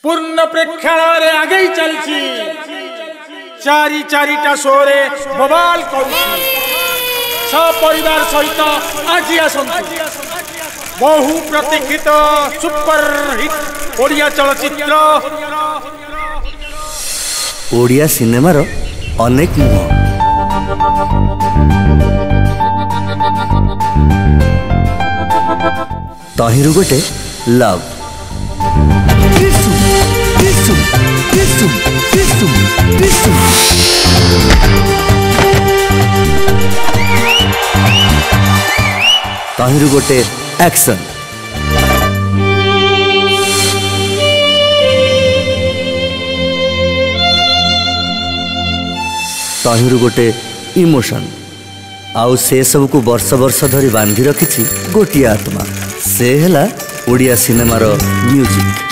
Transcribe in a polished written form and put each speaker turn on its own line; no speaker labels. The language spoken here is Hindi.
पूर्ण प्रेक्षालय आगे चलची चारी चारिटा शोरे बवाल करुची सपरिवार सहित आज आसंतु बहु प्रतीक्षित सुपरहिट ओडिया चलचित्र
ओडिया सिनेमार अनेक मुह तहिरु गोटे लव तहिरु गोटे एक्शन तहिरु गोटे इमोशन आउ से सब को वर्ष वर्ष धरी बांधि रखिछि गोटिया आत्मा से हेला ओडिया सिनेमार म्यूजिक।